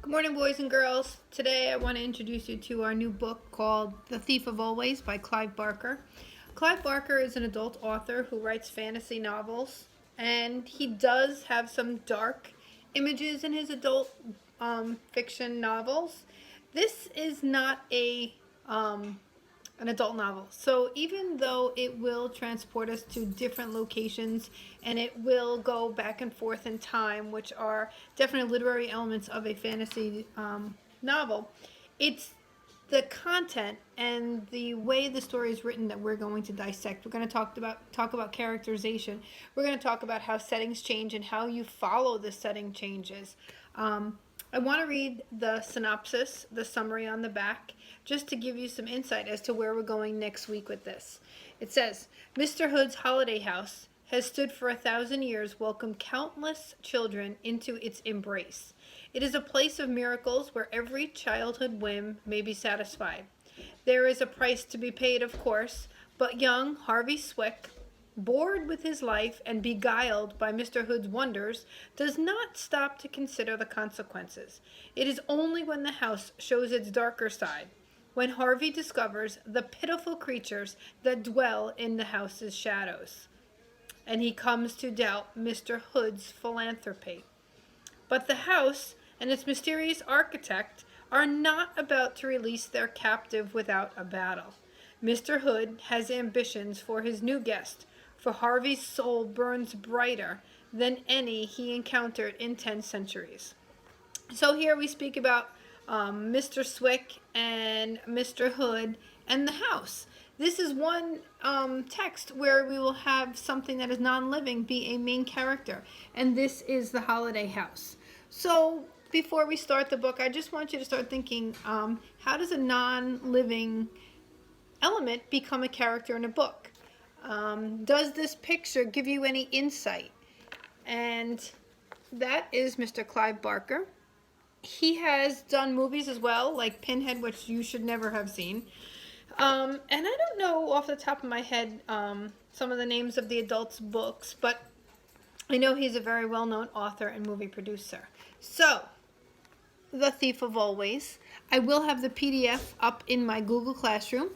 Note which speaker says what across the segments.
Speaker 1: Good morning, boys and girls. Today I want to introduce you to our new book called The Thief of Always by Clive Barker. Clive Barker is an adult author who writes fantasy novels, and he does have some dark images in his adult fiction novels. This is not an adult novel. So even though it will transport us to different locations and it will go back and forth in time, which are definitely literary elements of a fantasy novel, it's the content and the way the story is written that we're going to dissect. We're going to talk about characterization. We're going to talk about how settings change and how you follow the setting changes. I want to read the synopsis, the summary on the back, just to give you some insight as to where we're going next week with this. It says, Mr. Hood's holiday house has stood for 1,000 years, welcomed countless children into its embrace. It is a place of miracles where every childhood whim may be satisfied. There is a price to be paid, of course, but young Harvey Swick, bored with his life and beguiled by Mr. Hood's wonders, does not stop to consider the consequences. It is only when the house shows its darker side, when Harvey discovers the pitiful creatures that dwell in the house's shadows, and he comes to doubt Mr. Hood's philanthropy. But the house and its mysterious architect are not about to release their captive without a battle. Mr. Hood has ambitions for his new guest, for Harvey's soul burns brighter than any he encountered in 10 centuries. So here we speak about Mr. Swick and Mr. Hood and the house. This is one text where we will have something that is non-living be a main character, and this is the holiday house. So before we start the book, I just want you to start thinking, how does a non-living element become a character in a book? Does this picture give you any insight? And that is Mr. Clive Barker. He has done movies as well, like Pinhead, which you should never have seen. And I don't know off the top of my head some of the names of the adults' books, but I know he's a very well-known author and movie producer. So, The Thief of Always. I will have the PDF up in my Google Classroom,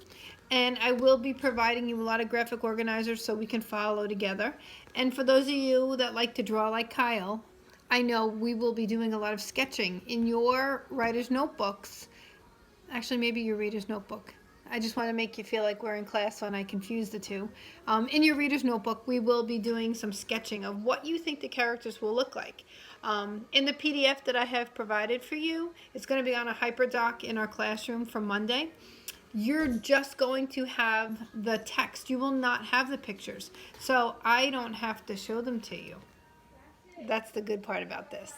Speaker 1: and I will be providing you a lot of graphic organizers so we can follow together. And for those of you that like to draw like Kyle, I know we will be doing a lot of sketching in your writer's notebooks. Actually, maybe your reader's notebook. I just want to make you feel like we're in class when I confuse the two. In your reader's notebook, we will be doing some sketching of what you think the characters will look like. In the PDF that I have provided for you, it's going to be on a hyperdoc in our classroom for Monday. You're just going to have the text. You will not have the pictures. So I don't have to show them to you. That's the good part about this.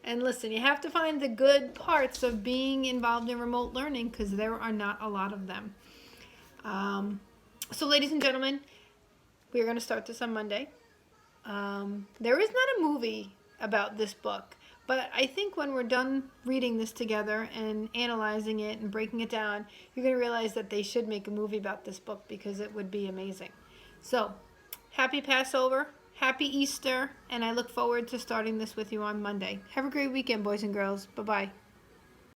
Speaker 1: And listen, you have to find the good parts of being involved in remote learning because there are not a lot of them. So ladies and gentlemen, we're going to start this on Monday. There is not a movie about this book, but I think when we're done reading this together and analyzing it and breaking it down, you're going to realize that they should make a movie about this book because it would be amazing. So, happy Passover. Happy Easter, and I look forward to starting this with you on Monday. Have a great weekend, boys and girls. Bye-bye.